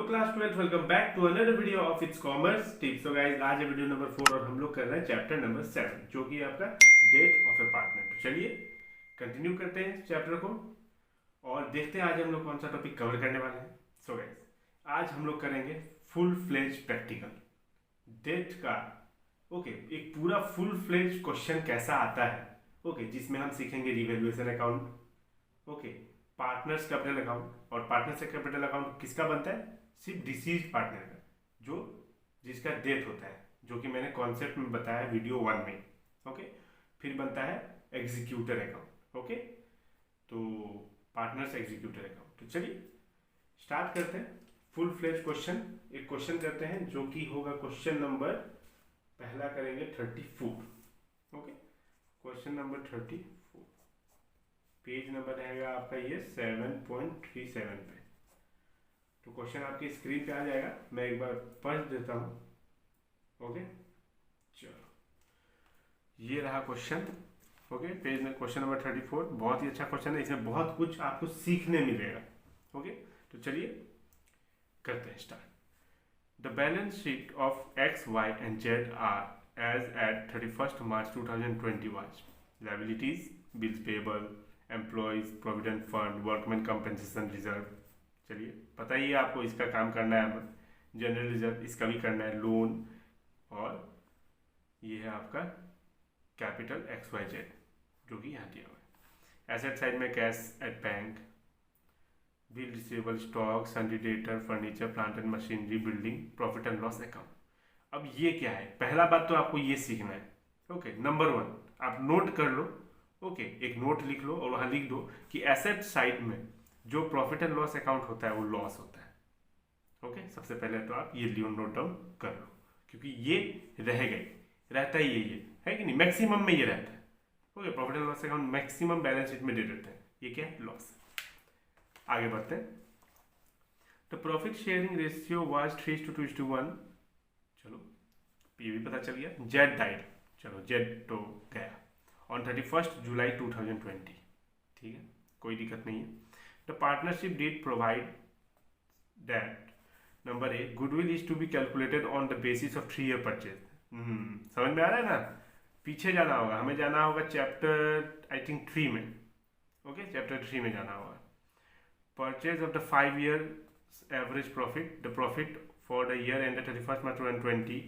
Class 12 welcome back to another video of its commerce tips. So guys आज है video number 4 और हम लोग कर रहे हैं चैप्टर नंबर 7 जो कि आपका डेथ ऑफ ए पार्टनर। तो चलिए कंटिन्यू करते हैं चैप्टर को और देखते हैं आज हम लोग कौन सा टॉपिक कवर करने वाले हैं। सो गाइस आज हम लोग करेंगे फुल फ्लेज प्रैक्टिकल डेथ का। ओके एक पूरा फुल फ्लेज क्वेश्चन कैसा आता है, ओके जिसमें हम सीखेंगे revaluation account, okay partners capital account. और पार्टनर्स कैपिटल अकाउंट किसका बनता है? सिर्फ डिसीज पार्टनर का, जो जिसका डेथ होता है, जो कि मैंने कॉन्सेप्ट में बताया वीडियो 1 में। ओके फिर बनता है एग्जीक्यूटर अकाउंट। ओके तो पार्टनर्स एग्जीक्यूटर अकाउंट। तो चलिए स्टार्ट करते हैं फुल फ्लेज क्वेश्चन। एक क्वेश्चन करते हैं जो कि होगा क्वेश्चन नंबर पहला करेंगे 34। Okay question number 34, page number रहेगा आपका ये 7.37 पे। तो क्वेश्चन आपकी स्क्रीन पे आ जाएगा, मैं एक बार पढ़ देता हूँ। ओके चलो ये रहा क्वेश्चन। ओके पेज में क्वेश्चन नंबर 34 बहुत ही अच्छा क्वेश्चन है, इसमें बहुत कुछ आपको सीखने मिलेगा। ओके तो चलिए करते हैं start. The balance sheet of X Y and Z are as at 31 March 2020 was liabilities, bills payable, employees provident fund, workman compensation reserve. चलिए पता ही है आपको इसका काम करना है, हमें जनरल रिजर्व इसका भी करना है, लोन, और ये है आपका कैपिटल एक्स वाई जेड जो कि यहाँ दिया हुआ है। एसेट साइड में cash at bank, bill receivable, stock, सन्डी debtor, furniture, plant and machinery, building, profit and loss account. अब ये क्या है? पहला बात तो आपको ये सीखना है। ओके नंबर 1 आप नोट कर लो। ओके एक नोट लिख लो और वहाँ लिख दो कि एसेट साइड में जो प्रॉफिट एंड लॉस अकाउंट होता है वो लॉस होता है। ओके सबसे पहले तो आप ये लियो नोट डाउन कर लो, क्योंकि ये रहेगा ही, रहता ही ये है कि नहीं, मैक्सिमम में ये रहता है। Okay profit and loss account maximum balance sheet में दे देते हैं, ये क्या है? लॉस। आगे बढ़ते हैं। तो प्रॉफिट शेयरिंग रेशियो वाज 3:2:1। चलो ये भी पता चल गया। जेड डाइड, चलो जेड तो गया ऑन 31 जुलाई 2020। ठीक है कोई दिक्कत नहीं है। The partnership deed provide that number A goodwill is to be calculated on the basis of 3 year purchase. समझ में आ रहा है ना? पीछे जाना होगा, हमें जाना होगा चैप्टर आई थिंक 3 में। ओके चैप्टर 3 में जाना होगा। Purchase of the 5 year average profit, the profit for the year and 31 March 2020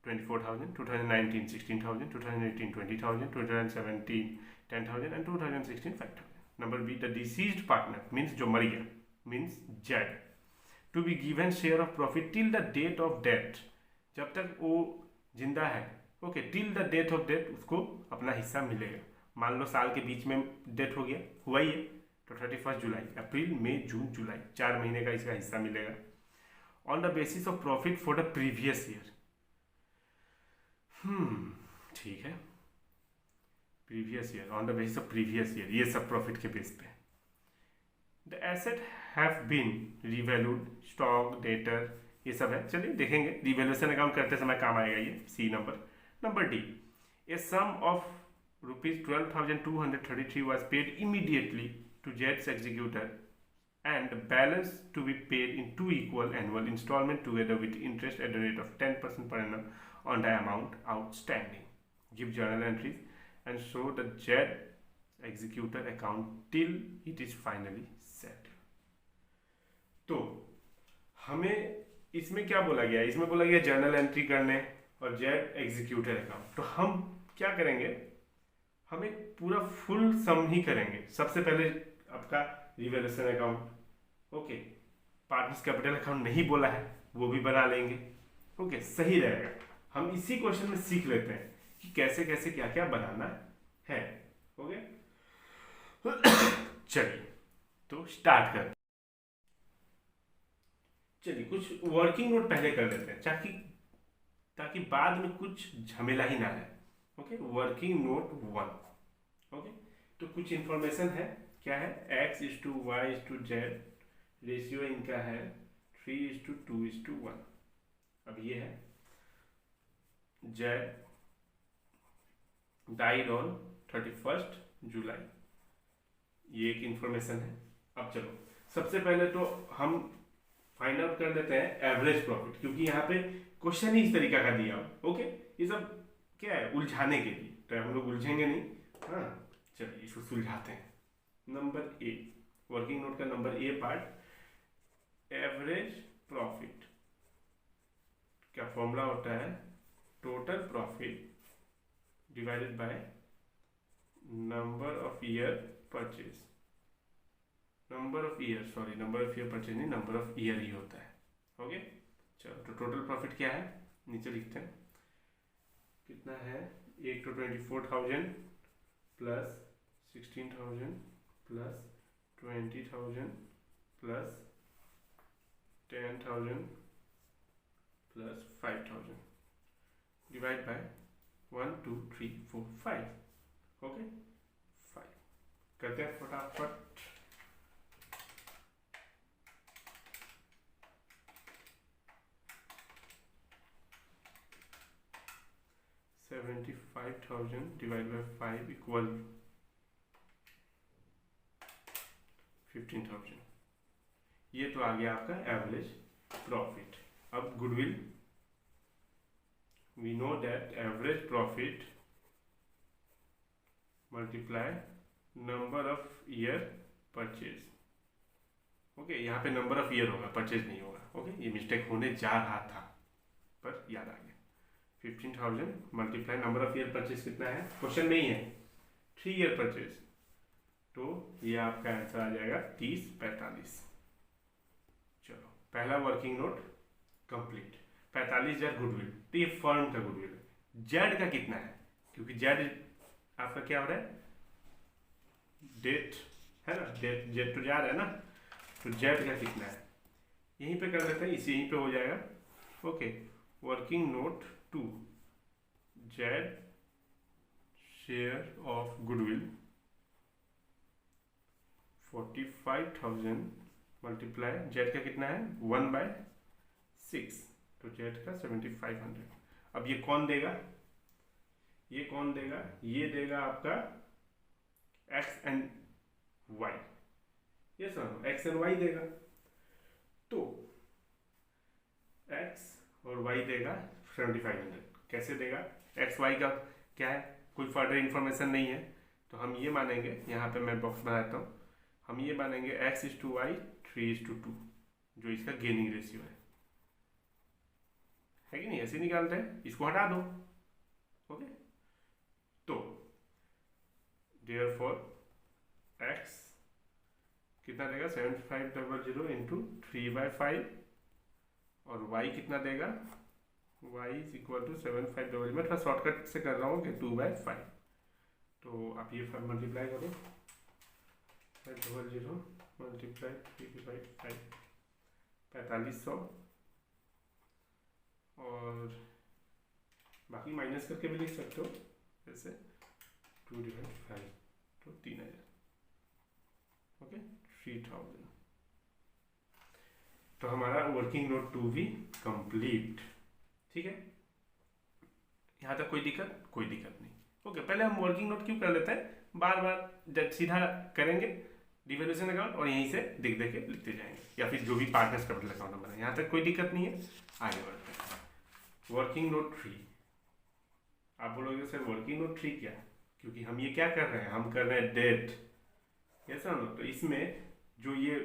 24,000, 2019 16,000, 2018 20,000, 2017 10,000 and 2016 5,000. Number B, the deceased partner means जो मर गया means dead to be given share of profit till the date of death, जब तक वो जिंदा है। Okay till the date of death उसको अपना हिस्सा मिलेगा। मान लो साल के बीच में डेथ हो गया, हुआ ही है, तो 31 जुलाई, अप्रैल, मई, जून, जुलाई 4 महीने का इसका हिस्सा मिलेगा। On the basis of profit for the previous year. ठीक है previous year, on the basis of previous year, ये सब प्रॉफिट के बेस पे। The asset have been revalued, stock, debtor, ये सब है। चलिए देखेंगे, रिवैल्यूएशन अकाउंट करते समय काम आएगा ये। C number. Number D, a sum of ₹12,233 was paid immediately to Jet's executor and the balance to be paid in 2 equal annual installment together with interest at the rate of 10% per annum on the amount outstanding. Give journal entries and show the Jet executor account till it is finally settled. तो हमें इसमें क्या बोला गया? इसमें बोला गया journal entry करने और जेट एग्जीक्यूटर अकाउंट। तो हम क्या करेंगे? हम एक पूरा फुल सम ही करेंगे। सबसे पहले आपका revaluation account, okay partners capital account नहीं बोला है वो भी बना लेंगे। ओके सही रहेगा। हम इसी क्वेश्चन में सीख लेते हैं कि कैसे कैसे क्या क्या बनाना है। ओके चलिए तो स्टार्ट करते हैं। चलिए कुछ वर्किंग नोट पहले कर लेते हैं ताकि बाद में कुछ झमेला ही ना रहे। Okay working note 1। ओके तो कुछ इंफॉर्मेशन है, क्या है? x:y:z, रेशियो इनका है 3:2:1। अब ये है जेड डाइड ऑन 31 जुलाई, ये एक इंफॉर्मेशन है। अब चलो सबसे पहले तो हम फाइंड आउट कर देते हैं एवरेज प्रॉफिट, क्योंकि यहाँ पे क्वेश्चन ही इस तरीका का दिया हो। ओके, ये सब क्या है, उलझाने के लिए, तो हम लोग उलझेंगे नहीं। हाँ, चलिए इसको सुलझाते हैं। नंबर ए, वर्किंग नोट का number A part, average profit क्या फॉर्मूला होता है, total profit divided by number of year purchase, number of year purchase नहीं, नंबर ऑफ ईयर ही होता है। ओके, चलो तो टोटल प्रॉफिट क्या है, नीचे लिखते हैं कितना है, एक तो 24,000 plus 16,000 plus 20,000 plus 10,000 plus 5,000 divide by 1 2 3 4 5। Okay, 5 करते हैं फटाफट। $75,000 डिवाइड बाय 5 इक्वल 15,000। ये तो आ गया आपका एवरेज प्रॉफिट। अब goodwill, we know that average profit multiply number of year purchase. Okay, यहाँ पे नंबर ऑफ ईयर होगा, परचेज नहीं होगा। ओके, ये मिस्टेक होने जा रहा था पर याद आ गया। 15,000 multiply number of year purchase कितना है, क्वेश्चन में ही है, 3 ईयर परचेज, तो ये आपका आंसर आ जाएगा 30/45। चलो, पहला वर्किंग नोट कंप्लीट। 45,000 गुडविल, तो ये फर्म का गुडविल है। जेड का कितना है, क्योंकि जेड आपका क्या हो रहा है, डेट है ना, डेट जेड तो जा रहा है ना, तो जेड का कितना है यहीं पे कर देते हैं, इसी यहीं पे हो जाएगा। Okay, working note 2, Z share of goodwill 45,000 multiply Z का कितना है 1/6, तो जेड का 7,500। अब ये कौन देगा, ये कौन देगा, ये देगा आपका एक्स एंड वाई। ये सर एक्स एंड वाई देगा, तो एक्स और वाई देगा 7,500। कैसे देगा, एक्स वाई का क्या है, कोई फर्दर इंफॉर्मेशन नहीं है, तो हम ये मानेंगे, यहाँ पे मैं बॉक्स बनाता हूँ, हम ये मानेंगे x/y 3/2, जो इसका गेनिंग रेशियो है कि नहीं, ऐसे निकालते हैं, इसको हटा दो। ओके, तो देयरफॉर x कितना देगा 7,500 इंटू 3/5, और y कितना देगा, y इज इक्वल टू 7,500, मैं थोड़ा शॉर्टकट से कर रहा हूँ कि 2/5, तो आप ये मल्टीप्लाई करो, 500 मल्टीप्लाई 3/5 4500, और बाकी माइनस करके भी लिख सकते हो, जैसे 2/5 तो 3,000। ओके, 3,000। तो हमारा वर्किंग नोट 2 भी कंप्लीट। ठीक है, यहाँ तक कोई दिक्कत नहीं। ओके, पहले हम वर्किंग नोट क्यों कर लेते हैं, बार बार सीधा करेंगे डिवेल्यूशन अकाउंट और यहीं से देख देख के लिखते जाएंगे, या फिर जो भी पार्टनर्स कैपिटल अकाउंट नंबर है, यहाँ तक कोई दिक्कत नहीं है। आगे बढ़ते हैं, वर्किंग नोट 3। आप बोलोगे सर वर्किंग नोट 3 क्या, क्योंकि हम ये क्या कर रहे हैं, हम कर रहे हैं डेट, यस नो, तो इसमें जो ये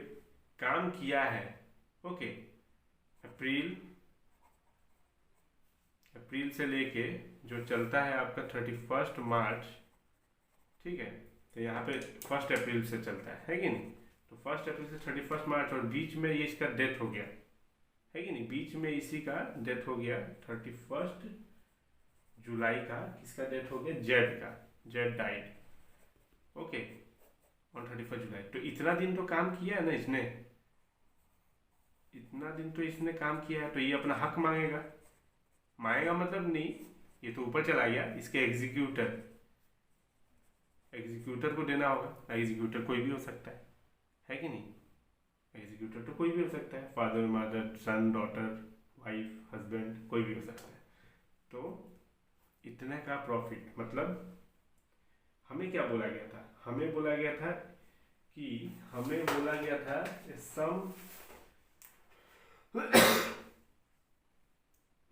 काम किया है, ओके, अप्रैल से लेके जो चलता है आपका 31 मार्च, ठीक है, तो यहाँ पे 1 अप्रैल से चलता है कि नहीं, तो 1 अप्रैल से 31 मार्च, और बीच में ये इसका डेथ हो गया है कि नहीं, बीच में इसी का डेथ हो गया 31 जुलाई का, किसका डेथ हो गया, जेड का, जेड डाइड, ओके, ऑन 31 जुलाई। तो इतना दिन तो काम किया है ना इसने, इतना दिन तो इसने काम किया है, तो ये अपना हक मांगेगा मतलब नहीं, ये तो ऊपर चला गया, इसके एग्जीक्यूटर को देना होगा। एग्जीक्यूटर कोई भी हो सकता है कि नहीं, एग्जीक्यूटर तो कोई भी हो सकता है, father mother son daughter wife husband, कोई भी हो सकता है। तो इतने का प्रॉफिट, मतलब हमें क्या बोला गया था, हमें बोला गया था सम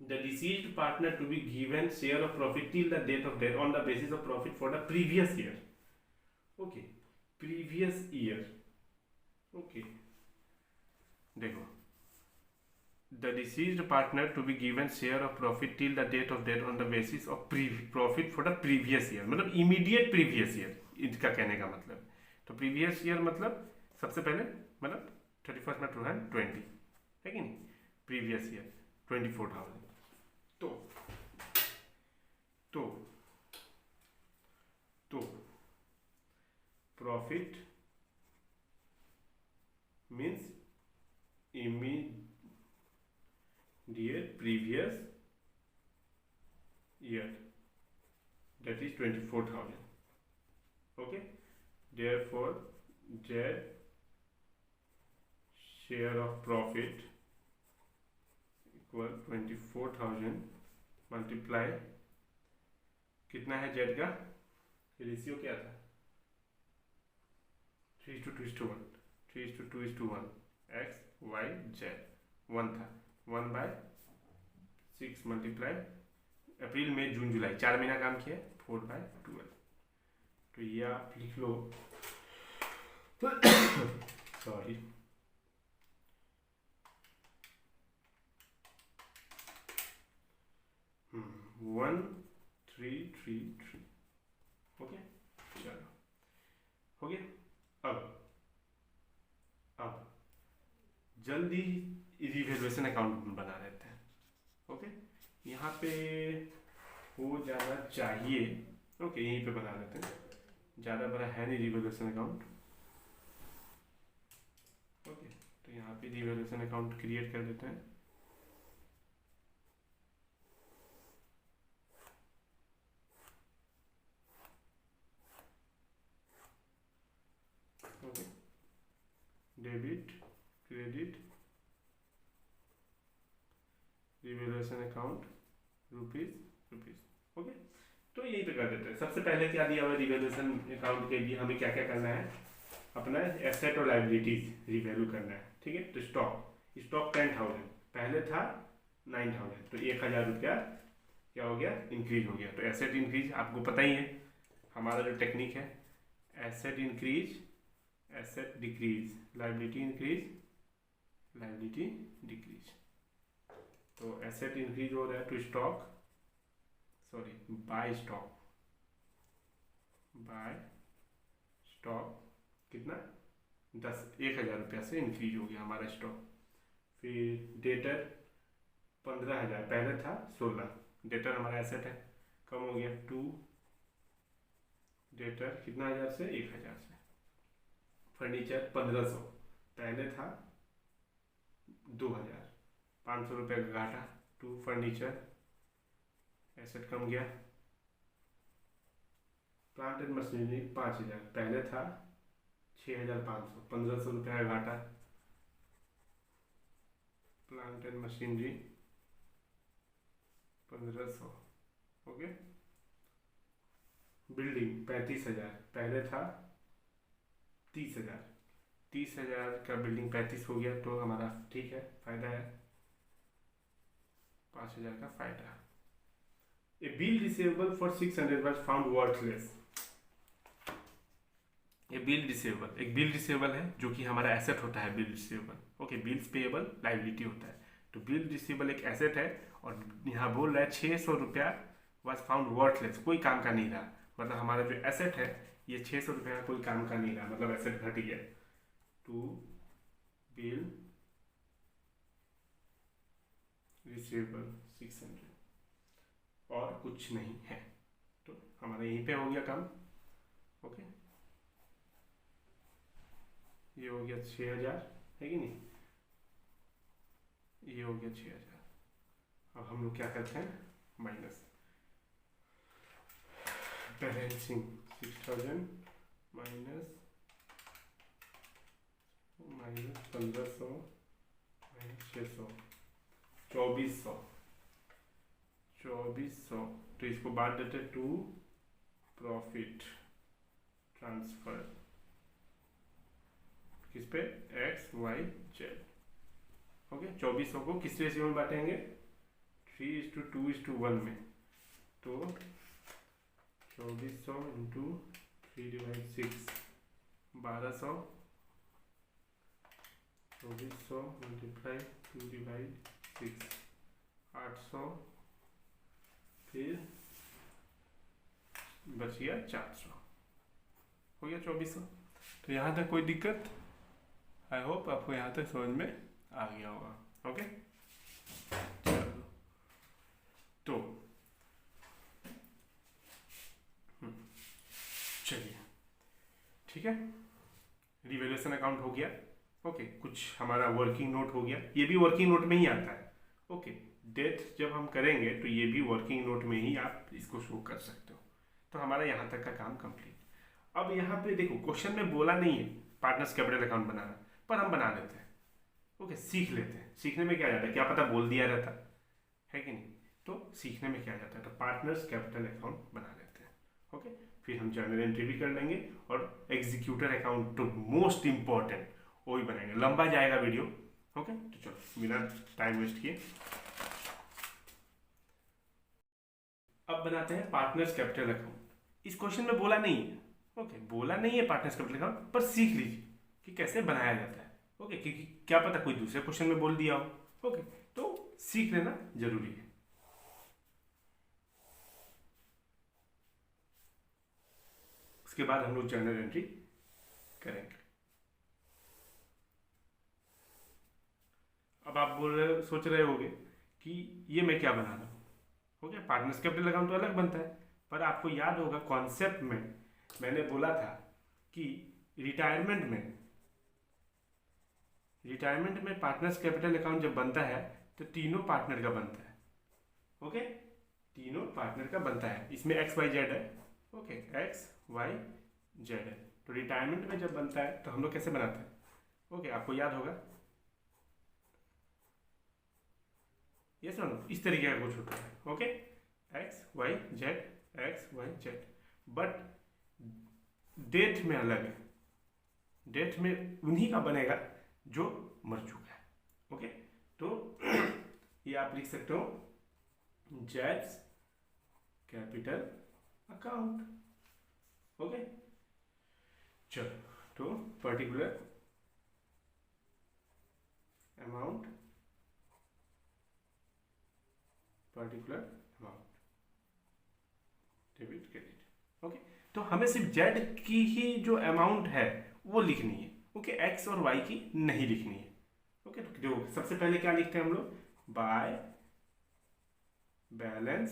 The deceased partner to be given share of profit till the date of death on the basis of profit for the previous year. Okay, previous year. Okay, देखो, the deceased partner to be given share of profit till the date of death on the basis of profit for the previous year, मतलब immediate previous year, इसका कहने का मतलब. तो previous year मतलब सबसे पहले मतलब 31st में 2020 है कि नहीं, previous year 24,000. तो profit means immediate previous year, that is 24,000. Okay, therefore Z share of profit equal 24,000 multiply कितना है Z का रेशियो क्या था 3:2:1 3:2:1 x y z 1 था 1/6 मल्टीप्लाई अप्रैल मई जून जुलाई 4 महीना काम किया 4/12. तो ये आप लिख लो सॉरी 1333. ओके चलो हो गया. अब जल्दी रिवैल्यूएशन अकाउंट बना लेते हैं. ओके, यहाँ पे हो जाना चाहिए. ओके, यहीं पे बना लेते हैं, ज़्यादा बड़ा है नहीं रिवैल्यूएशन अकाउंट. ओके, तो यहाँ पे रिवैल्यूएशन अकाउंट क्रिएट कर देते हैं. Okay, debit credit revaluation account rupees. Okay, तो यही पे कर देते हैं. सबसे पहले क्या दिया हुआ रिवैल्यूएशन अकाउंट के लिए हमें क्या क्या करना है, अपना एसेट और लायबिलिटीज रिवैल्यू करना है. ठीक है, तो स्टॉक 10,000 पहले था 9,000, तो 1,000 रुपया क्या हो गया इंक्रीज हो गया. तो एसेट इंक्रीज आपको पता ही है हमारा जो टेक्निक है, asset increase asset decrease, liability increase liability decrease. तो एसेट इंक्रीज हो रहा है टू स्टॉक बाय स्टॉक कितना 1,000 रुपया से इंक्रीज हो गया हमारा स्टॉक. फिर डेटर 15,000 पहले था 16, डेटर हमारा एसेट है कम हो गया 2 डेटर कितना 1,000 से 1,000 से. फर्नीचर 1,500 पहले था 2,000, 500 रुपये का घाटा. 2 फर्नीचर एसेट कम गया. प्लांट एंड मशीनरी 5,000 पहले था 6,500, 1,500 रुपये का घाटा. Plant and machinery 1,500. Okay, building 35,000 पहले था 30,000, 30,000 का बिल्डिंग 35 हो गया, तो हमारा ठीक है फायदा है 5,000 का फायदा. A bill receivable for 600 was found worthless. एक बिल रिसीवेबल है जो कि हमारा एसेट होता है. Bill receivable okay, bills payable liability होता है. तो बिल रिसीवेबल एक एसेट है और यहाँ बोल रहा है 600 रुपया वॉज फाउंड वर्थलेस, कोई काम का नहीं रहा. मतलब हमारा जो एसेट है ये 600 रुपये का कोई काम का नहीं रहा, मतलब एसेट घट गया. टू बिल रिसीवेबल 600 और कुछ नहीं है, तो हमारा यहीं पे हो गया काम. ओके, ये हो गया 6,000 है कि नहीं, ये हो गया 6,000. अब हम लोग क्या करते हैं माइनस बैलेंसिंग 6,000 माइनस 1,500 माइनस 600 2400. तो इसको बांट देते टू प्रॉफिट ट्रांसफर किस पे x y z. ओके 2400 को किस रेशियो में बांटेंगे 3:2:1 में। तो 2400 इंटू 3/6 1200 2400 मल्टीप्लाई 2/6 800 फिर बच गया 400 हो गया 2400। तो यहाँ तक कोई दिक्कत? आई होप आपको यहाँ तक समझ में आ गया होगा। ओके चलो तो चलिए ठीक है, रिवैल्यूएशन अकाउंट हो गया। ओके कुछ हमारा वर्किंग नोट हो गया, ये भी वर्किंग नोट में ही आता है। ओके डेट जब हम करेंगे तो ये भी वर्किंग नोट में ही आप इसको शो कर सकते हो। तो हमारा यहाँ तक का काम कंप्लीट। अब यहाँ पे देखो क्वेश्चन में बोला नहीं है पार्टनर्स कैपिटल अकाउंट बनाना, पर हम बना लेते हैं। ओके सीख लेते हैं, सीखने में क्या जाता है, क्या पता बोल दिया रहता है कि नहीं, तो सीखने में क्या जाता है। तो पार्टनर्स कैपिटल अकाउंट बना लेते हैं। ओके फिर हम जर्नल एंट्री भी कर लेंगे और एग्जीक्यूटर अकाउंट तो मोस्ट इंपॉर्टेंट वो भी बनाएंगे, लंबा जाएगा वीडियो। ओके तो चलो बिना टाइम वेस्ट किए अब बनाते हैं पार्टनर्स कैपिटल अकाउंट। इस क्वेश्चन में बोला नहीं है, ओके बोला नहीं है पार्टनर्स कैपिटल अकाउंट, पर सीख लीजिए कि कैसे बनाया जाता है। ओके क्योंकि क्या पता कोई दूसरे क्वेश्चन में बोल दिया हो। ओके तो सीख लेना जरूरी है। उसके बाद हम लोग जर्नल एंट्री करेंगे। अब आप सोच रहे होंगे कि ये मैं क्या बना रहा हूँ। ओके पार्टनर्स कैपिटल अकाउंट तो अलग बनता है, पर आपको याद होगा कॉन्सेप्ट में मैंने बोला था कि रिटायरमेंट में पार्टनर्स कैपिटल अकाउंट जब बनता है तो तीनों पार्टनर का बनता है। ओके तीनों पार्टनर का बनता है, इसमें XYZ है। ओके XYZ है। तो रिटायरमेंट में जब बनता है तो हम लोग कैसे बनाते हैं, ओके आपको याद होगा, ये सुनो इस तरीके का कुछ होता है। ओके XYZ बट डेट में अलग है, डेट में उन्हीं का बनेगा जो मर चुका है। ओके तो ये आप लिख सकते हो जेड्स कैपिटल अकाउंट। ओके चलो तो particular amount debit credit. Okay तो हमें सिर्फ जेड की ही जो अमाउंट है वो लिखनी है। ओके एक्स और वाई की नहीं लिखनी है। ओके तो जो सबसे पहले क्या लिखते हैं हम लोग, बाय बैलेंस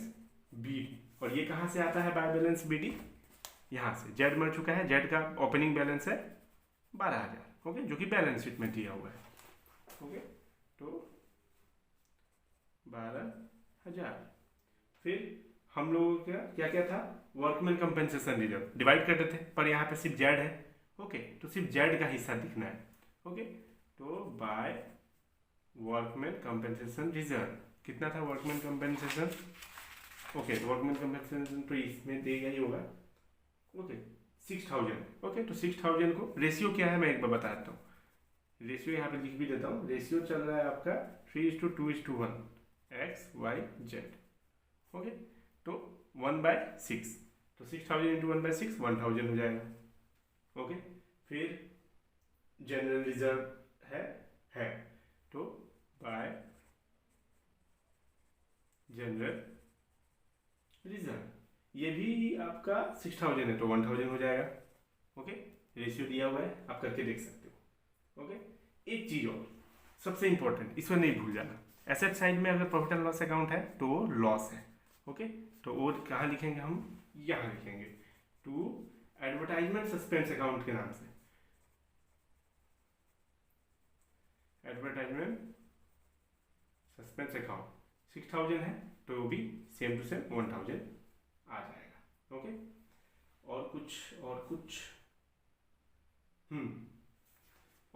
बीडी। और ये कहाँ से आता है बाय बैलेंस बीडी, यहाँ से। जेड मर चुका है, जेड का ओपनिंग बैलेंस है 12,000। ओके जो कि बैलेंस शीट में दिया हुआ है। ओके तो 12,000। फिर हम लोगों का क्या क्या था, वर्कमैन कंपेंसेशन रिजर्व डिवाइड करते थे, पर यहाँ पे सिर्फ जेड है। ओके तो सिर्फ जेड का हिस्सा दिखना है। ओके तो बाय वर्कमैन कंपेंसेशन रिजर्व कितना था वर्कमैन कंपेंसेशन। ओके तो वर्कमैन कंपेंसेशन तो इसमें देगा ही होगा। ओके 6,000। ओके तो 6,000 को रेशियो क्या है मैं एक बार बता देता हूँ। रेशियो यहाँ पे लिख भी देता हूँ। रेशियो चल रहा है आपका 3:2:1 XYZ। ओके तो 1/6 तो 6,000 इंटू 1/6 1,000 हो जाएगा। ओके फिर जनरल रिजर्व है तो बाय जनरल रिजर्व ये भी आपका 6,000 है तो 1,000 हो जाएगा। ओके रेशियो दिया हुआ है, आप करके देख सकते हो। ओके एक चीज और सबसे इंपॉर्टेंट, इसमें नहीं भूल जाना, एसेट साइड में अगर प्रॉफिट एंड लॉस अकाउंट है तो वो लॉस है। ओके तो वो कहाँ लिखेंगे हम, यहाँ लिखेंगे टू एडवर्टाइजमेंट सस्पेंस अकाउंट के नाम से। एडवर्टाइजमेंट सस्पेंस अकाउंट 6,000 है तो वो भी सेम टू सेम 1,000 आ जाएगा। ओके और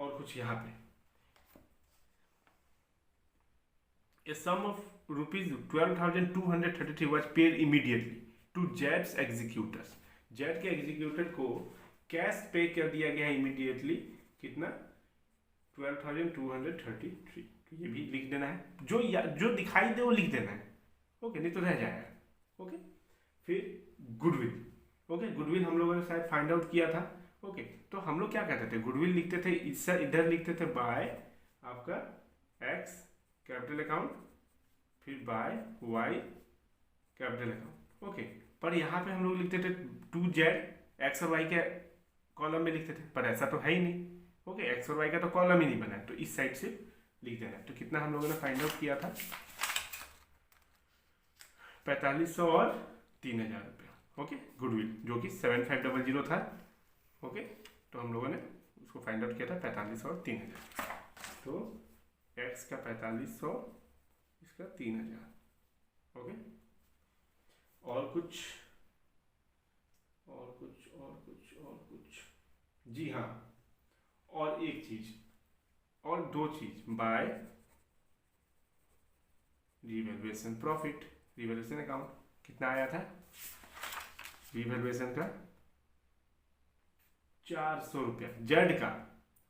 कुछ यहाँ पे A sum of ₹12,233 was paid immediately to JED's executors. Z के एग्जीक्यूटर को कैश पे कर दिया गया इमीडिएटली। कितना 12,233 तो ये भी लिख देना है, जो दिखाई दे वो लिख देना है, ओके, नहीं तो रह जाएगा, ओके। फिर गुडविल, ओके, गुडविल हम लोगों ने शायद फाइंड आउट किया था, ओके। तो हम लोग क्या कहते थे, गुडविल लिखते थे इससे इधर लिखते थे बाय आपका एक्स कैपिटल अकाउंट, फिर by Y capital account, okay. पर यहाँ पे हम लोग लिखते थे टू जेड एक्स और वाई के कॉलम में लिखते थे, पर ऐसा तो है ही नहीं, ओके। एक्स और वाई का तो कॉलम ही नहीं बना है, तो इस साइड से लिख देना है। तो कितना हम लोगों ने फाइंड आउट किया था, 4500 और 3000 रुपया, ओके। गुडविल जो कि 7500 था, ओके। तो हम लोगों ने उसको फाइंड आउट किया था 4500 और 3000। तो एक्स का 4500, इसका 3000, ओके। और कुछ, जी हाँ, और एक चीज और दो चीज, by revaluation profit, revaluation account कितना आया था, रिवैल्यूएशन का 400 रुपया जेड का,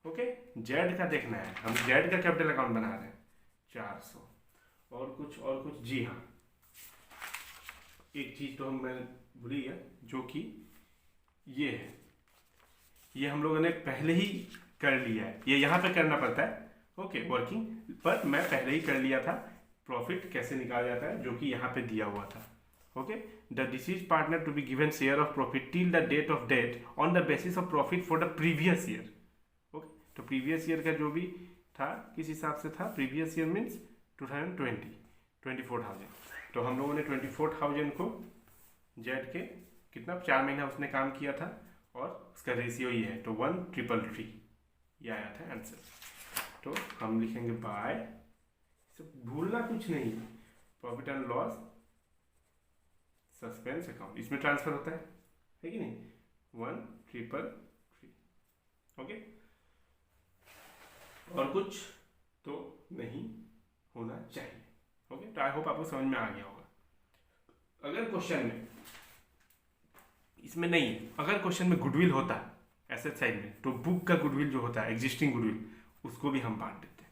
ओके। जेड का देखना है, हम जेड का कैपिटल अकाउंट बना रहे हैं, 400। और कुछ, जी हाँ, एक चीज तो मैं भूल गया, जो कि ये है, ये हम लोगों ने पहले ही कर लिया है, ये यहाँ पे करना पड़ता है, ओके, वर्किंग, पर मैं पहले ही कर लिया था। प्रॉफिट कैसे निकाला जाता है, जो कि यहाँ पे दिया हुआ था, okay. The deceased partner to be given share of profit till the date of death on the basis of profit for the previous year, okay. तो प्रीवियस ईयर का जो भी था, किस हिसाब से था, प्रीवियस ईयर मीन्स 2020, 24,000। तो हम लोगों ने 24,000 को जेड के कितना 4 महीना उसने काम किया था, और उसका रेशियो ये है, तो 1,333 ये आया था आंसर। तो हम लिखेंगे बाय, भूलना कुछ नहीं, profit and loss suspense account, इसमें ट्रांसफर होता है कि नहीं, 1,333, ओके। और कुछ तो नहीं होना चाहिए, ओके। तो आई होप आपको समझ में आ गया होगा। अगर क्वेश्चन में इसमें नहीं है, अगर क्वेश्चन में गुडविल होता एसेट साइड में, तो बुक का गुडविल जो होता है, एग्जिस्टिंग गुडविल, उसको भी हम बांट देते हैं,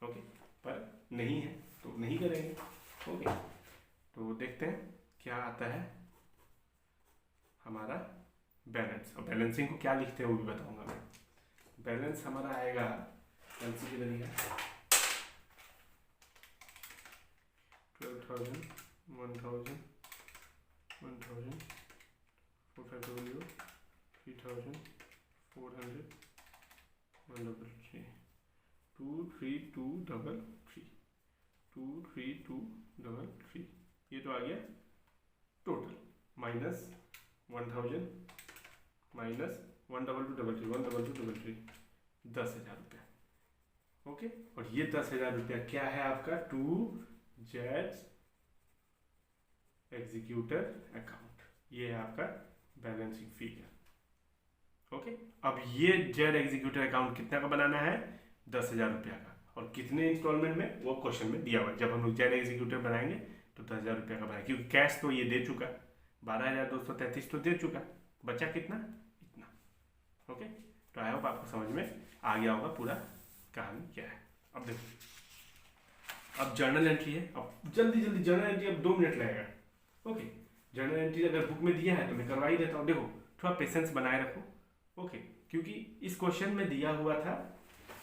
ओके। पर नहीं है तो नहीं करेंगे, ओके। तो देखते हैं क्या आता है हमारा बैलेंस, और बैलेंसिंग को क्या लिखते हैं वो भी बताऊंगा मैं। बैलेंस हमारा आएगा एलसी की जरिए 12,000, 1,000, 1,000, 4,500, 3,000, 400, 133, 23233, 23233, ये तो आ गया टोटल, माइनस 1,000, माइनस 1,223, 1,223, 10,000 रुपया, ओके। और ये 10,000 रुपया क्या है आपका, टू जेड एग्जीक्यूटर अकाउंट, ये है आपका बैलेंसिंग फिगर, ओके। अब ये जेड एग्जीक्यूटर अकाउंट कितना का बनाना है, 10,000 रुपया का, और कितने इंस्टॉलमेंट में वो क्वेश्चन में दिया हुआ है। जब हम लोग जेड एग्जीक्यूटर बनाएंगे तो 10,000 रुपया का बनाएंगे, क्योंकि कैश तो ये दे चुका, 12,233 तो दे चुका, बचा कितना, इतना, ओके। तो आई होप आपको समझ में आ गया होगा पूरा कहानी क्या है। अब देखो, अब जर्नल एंट्री है, अब जल्दी जर्नल एंट्री, अब 2 मिनट लगेगा, ओके। जर्नल एंट्री अगर बुक में दिया है तो मैं करवा ही देता हूँ। देखो, थोड़ा पेशेंस बनाए रखो, ओके, क्योंकि इस क्वेश्चन में दिया हुआ था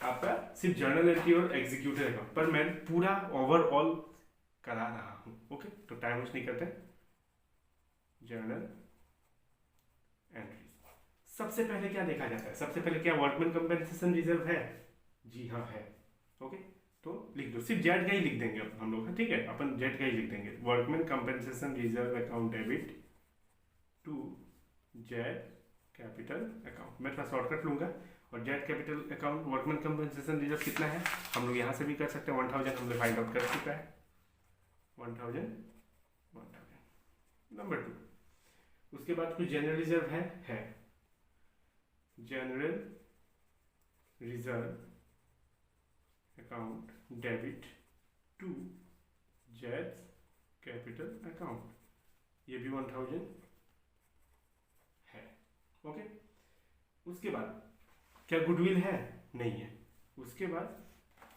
आपका सिर्फ जर्नल एंट्री और एग्जीक्यूटिव अकाउंट, पर मैं पूरा ओवरऑल करा रहा हूँ, ओके। तो टाइम वेस्ट नहीं करते, जर्नल एंट्री सबसे पहले क्या देखा जाता है, सबसे पहले क्या वर्कमैन कंपेंसेशन रिजर्व है, जी हाँ है, ओके। तो लिख दो, सिर्फ जेड का ही लिख देंगे हम लोग, ठीक है, अपन जेड का ही लिख देंगे, workman compensation reserve account debit to Z capital account. मैं थोड़ा शॉर्टकट लूंगा, और Z capital account workman compensation reserve कितना है, हम लोग यहाँ से भी कर सकते हैं, 1,000 हम लोग फाइंड आउट कर चुका है, 1,000, 1,000 नंबर 2। उसके बाद कुछ जनरल रिजर्व है general reserve account debit to Z capital account, ये भी 1,000 है, ओके। उसके बाद क्या गुडविल है, नहीं है। उसके बाद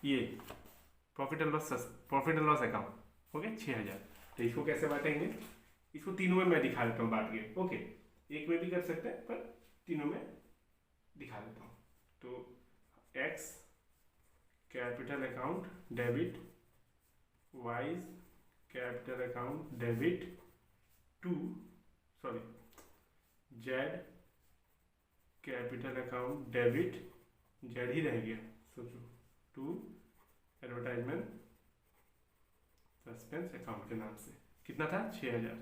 ये profit and loss account. Okay 6000। तो इसको कैसे बांटेंगे, इसको तीनों में मैं दिखा देता हूँ बांट के। ओके एक में भी कर सकते हैं पर तीनों में दिखा देता हूँ। तो X capital account debit, Y capital account debit to Z capital account debit, Z ही रह गया सोचो, टू एडवर्टाइजमेंट सस्पेंस अकाउंट के नाम से। कितना था 6000,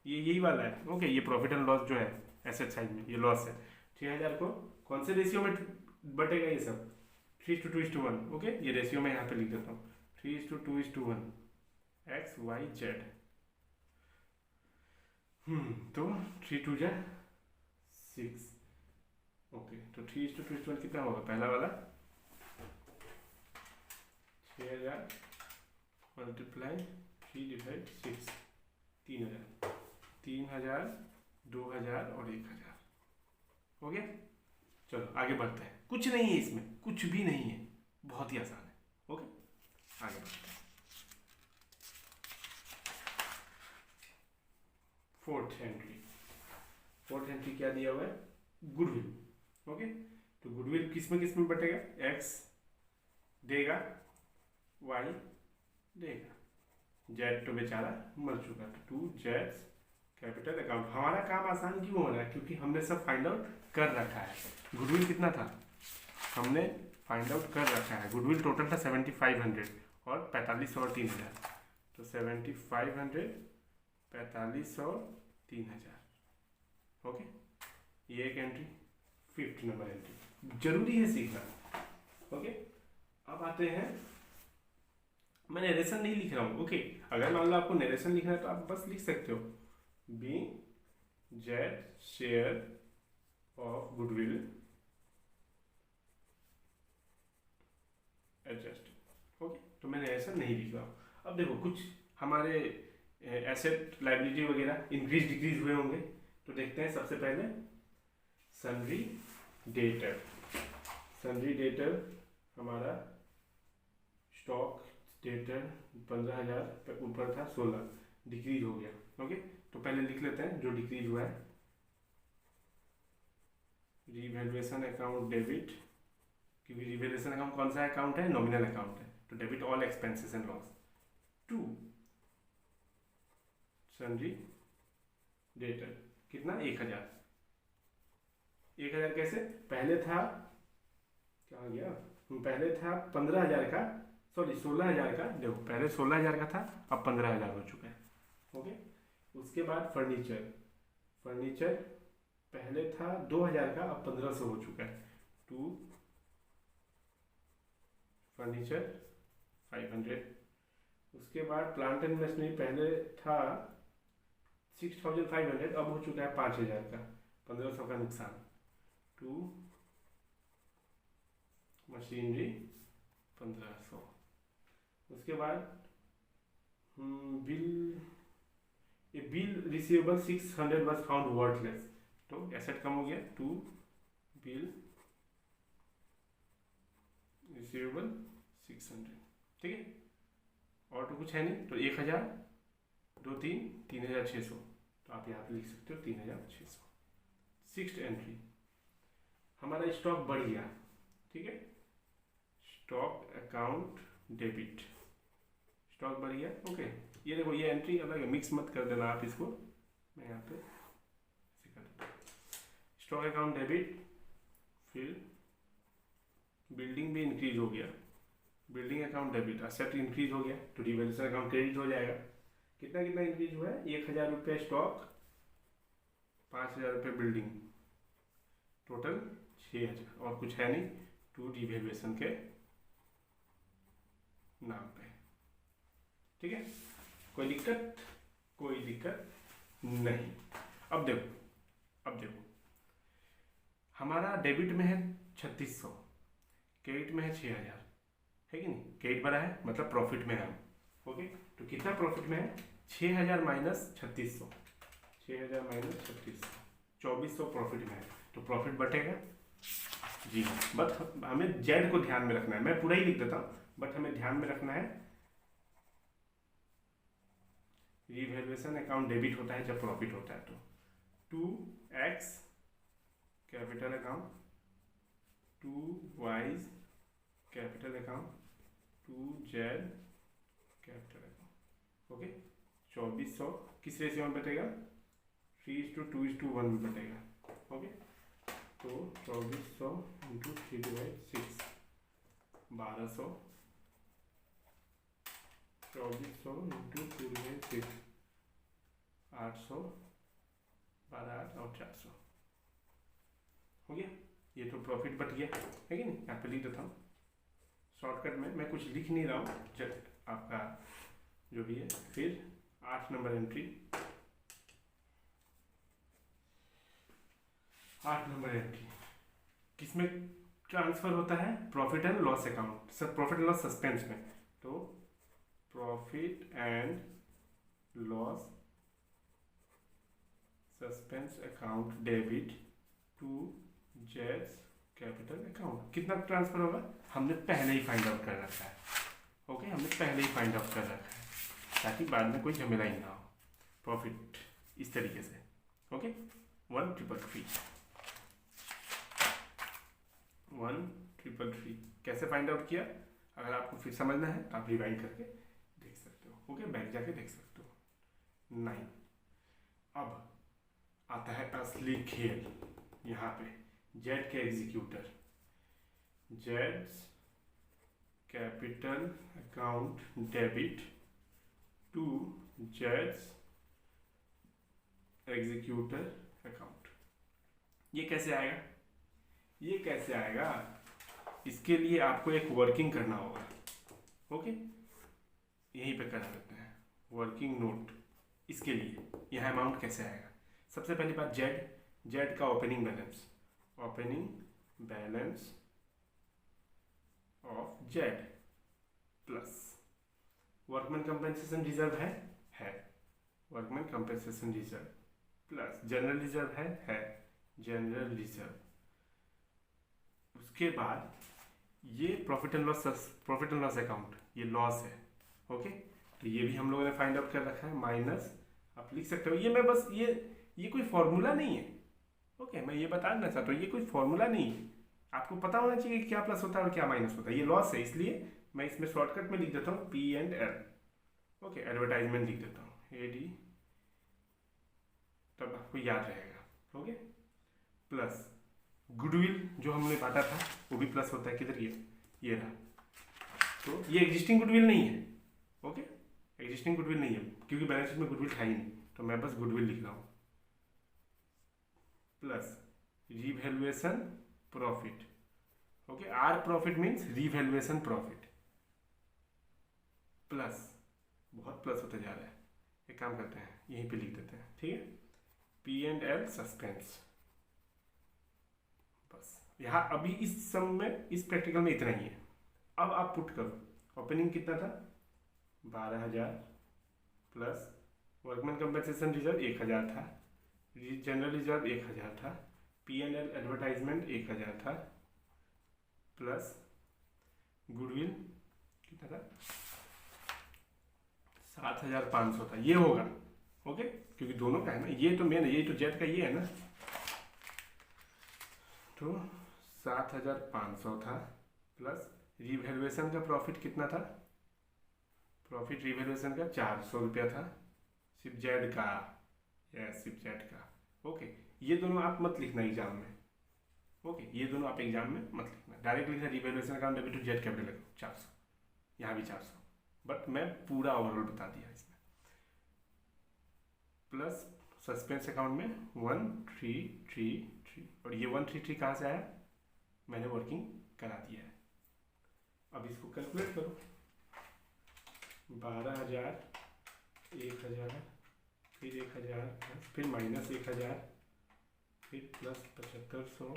ये यही वाला है। ओके ये प्रॉफिट एंड लॉस जो है एसेट साइड में, ये लॉस है। 6000 को कौन से रेशियो में बटेगा ये सब, 3:2:1। ओके ये रेशियो में यहाँ पे लिख देता हूँ 3:2:1 एक्स वाई जेड। तो 3×2=6। ओके तो 3:2:1 कितना होगा, पहला वाला 6000 मल्टीप्लाई 3/6, 3000, 3000, 2000 और 1000। हो गया। चलो आगे बढ़ते हैं। कुछ नहीं है इसमें, कुछ भी नहीं है, बहुत ही आसान है। ओके आगे बढ़ते हैं। फोर्थ एंट्री क्या दिया हुआ है, गुडविल। ओके तो गुडविल किस में बटेगा, एक्स देगा, वाई देगा, जेड तो बेचारा मर चुका। To Z capital account. हमारा काम आसान क्यों हो रहा है, क्योंकि हमने सब फाइंड आउट कर रखा है। गुडविल कितना था, हमने फाइंड आउट कर रखा है। गुडविल टोटल था 7500 और 4500 और 3000। तो 7500, 4500 और 3000। ओके ये एक एंट्री। 5th नंबर एंट्री जरूरी है सीखना। ओके अब आते हैं, मैं नरेशन नहीं लिख रहा हूँ। ओके अगर मान लो आपको नरेशन लिखना है तो आप बस लिख सकते हो be Z share of goodwill adjust. Okay तो मैं नरेशन नहीं लिख रहा हूँ। अब देखो कुछ हमारे एसेट लाइबिलिटी वगैरह इंक्रीज डिक्रीज हुए होंगे, तो देखते हैं। सबसे पहले सन्ड्री डेटर हमारा स्टॉक डेटर 15000 पे ऊपर था, 16 डिक्रीज हो गया। ओके तो पहले लिख लेते हैं जो डिक्रीज हुआ है। रिवैल्यूएशन अकाउंट डेबिट, क्योंकि रिवैल्यूएशन अकाउंट कौन सा अकाउंट है, नॉमिनल अकाउंट है, तो debit all expenses and loss. To sundry debtor कितना 1000। 1000 कैसे, पहले था क्या गया, पहले था 15000 का, सॉरी 16000 का। देखो पहले 16000 का था, अब 15000 हो चुका है। ओके उसके बाद फर्नीचर पहले था 2000 का, अब 1500 हो चुका है। To furniture 500। उसके बाद प्लांट एंड मशीनरी पहले था 6500, अब हो चुका है 5000 का, 1500 का नुकसान। To machinery 1500। उसके बाद bill receivable 600 was found worthless, तो एसेट कम हो गया। To bill receivable 600। ठीक है और तो कुछ है नहीं, तो 1000, 2 3 3600, तो आप यहाँ पे लिख सकते हो 3600। 6th एंट्री हमारा स्टॉक बढ़ गया। ठीक है स्टॉक अकाउंट डेबिट, स्टॉक बढ़ गया। ओके ये देखो ये एंट्री अलग है, मिक्स मत कर देना आप इसको, मैं यहाँ पे ऐसे कर देता हूँ। स्टॉक अकाउंट डेबिट, फिर बिल्डिंग भी इंक्रीज हो गया, building account debit, asset increase हो गया तो रिवैल्यूएशन अकाउंट क्रेडिट हो जाएगा। कितना इंक्रीज हुआ है, 1000 रुपये स्टॉक, 5000 रुपये बिल्डिंग, टोटल 6000 और कुछ है नहीं। टू रिवैल्यूएशन के नाम पे। ठीक है कोई दिक्कत नहीं। अब देखो हमारा डेबिट में है 3600, क्रेडिट में है 6000, है कि नहीं, क्रेडिट बढ़ा है मतलब प्रॉफिट में है हम। ओके तो कितना प्रॉफिट में है, 6000 माइनस 3600, 6000 माइनस 3600, 2400 प्रॉफिट में है। तो प्रॉफिट बटेगा जी हाँ, बट हमें जेड को ध्यान में रखना है। मैं पूरा ही लिख देता हूँ, बट हमें ध्यान में रखना है रीवैल्यूएशन अकाउंट डेबिट होता है जब प्रॉफिट होता है। तो 2x capital account, 2y capital account, 2z capital account. Okay, 2400 किस रेशियो में बटेगा? 3:2:1 में बटेगा। ओके, तो 2400 इंटू 3/6 1200, 2400 इंटू 2/6 800, 12 और 400 हो गया। ये तो प्रॉफिट बट गया है कि नहीं? यहाँ पे लिख देता हूँ शॉर्टकट में, मैं कुछ लिख नहीं रहा हूँ, जब आपका जो भी है। फिर 8 नंबर एंट्री, 8 नंबर एंट्री किसमें ट्रांसफर होता है? Profit and loss account, sir profit and loss suspense में। तो profit and loss suspense account debit to जेड्स कैपिटल अकाउंट। कितना ट्रांसफर होगा? हमने पहले ही फाइंड आउट कर रखा है। ओके, हमने पहले ही फाइंड आउट कर रखा है ताकि बाद में कोई झमेला ही ना हो। प्रॉफिट इस तरीके से। ओके, 1,333 कैसे फाइंड आउट किया? अगर आपको फिर समझना है तो आप रिवाइंड करके देख सकते हो। ओके, बैक जाके देख सकते हो। 9। अब आता है असली खेल। यहाँ पे जेड के executor, Jades capital account debit to Jades executor account. ये कैसे आएगा? ये कैसे आएगा? इसके लिए आपको एक वर्किंग करना होगा। ओके, यहीं पे कर लेते हैं वर्किंग नोट। इसके लिए यह अमाउंट कैसे आएगा? सबसे पहली बात, जेड का opening balance, opening balance of Z plus workman compensation reserve है workman compensation reserve plus general reserve है जनरल रिजर्व। उसके बाद ये प्रॉफिट एंड लॉस अकाउंट, ये लॉस है। ओके, तो ये भी हम लोगों ने फाइंड आउट कर रखा है। माइनस आप लिख सकते हो, ये मैं बस ये कोई फॉर्मूला नहीं है। ओके, मैं ये बताना चाहता हूँ ये कोई फॉर्मूला नहीं है। आपको पता होना चाहिए कि क्या प्लस होता है और क्या माइनस होता है। ये लॉस है, इसलिए मैं इसमें शॉर्टकट में लिख देता हूँ P&L। ओके, एडवर्टाइजमेंट लिख देता हूँ AD, तब आपको याद रहेगा। ओके, प्लस गुडविल जो हमने बांटा था वो भी प्लस होता है। किधर? ये रहा। तो ये एग्जिस्टिंग गुडविल नहीं है। ओके, एग्जिस्टिंग गुडविल नहीं है क्योंकि बैलेंस शीट में गुडविल था ही नहीं, तो मैं बस गुडविल लिख रहा हूँ। Plus revaluation profit. Okay, R profit means revaluation profit plus, बहुत प्लस होते जा रहा है। एक काम करते हैं, यहीं पे लिख देते हैं। ठीक है, P&L सस्पेंस। बस यहाँ अभी इस सम में, इस प्रैक्टिकल में इतना ही है। अब आप पुट करो। ओपनिंग कितना था? 12,000 प्लस वर्कमैन कंपेंसेशन रिजर्व 1,000 था, जनरल रिजर्व 1,000 था, P&L एडवर्टाइजमेंट 1,000 था, प्लस गुडविल कितना था? 7,500 था। ये होगा। ओके, क्योंकि दोनों का है ना, ये तो मेन है, ये तो जेड का ये है ना। तो 7,500 था प्लस रिवैल्यूएशन का प्रॉफिट कितना था? प्रॉफिट रिवैल्यूएशन का 400 रुपया था, सिर्फ जेड का। यस, सिर्फ जेड का। ओके, ये दोनों आप मत लिखना एग्जाम में। ओके, ये दोनों आप एग्जाम में मत लिखना, डायरेक्ट लिखना revaluation account debit to Z capital 400, यहाँ भी 400, बट मैं पूरा ओवरऑल बता दिया इसमें। प्लस सस्पेंस अकाउंट में 1,333, और ये 133 कहाँ से आया? मैंने वर्किंग करा दिया है। अब इसको कैलकुलेट करो। 12,000, 1,000, फिर 1,000, फिर माइनस 1,000, फिर प्लस 7,500,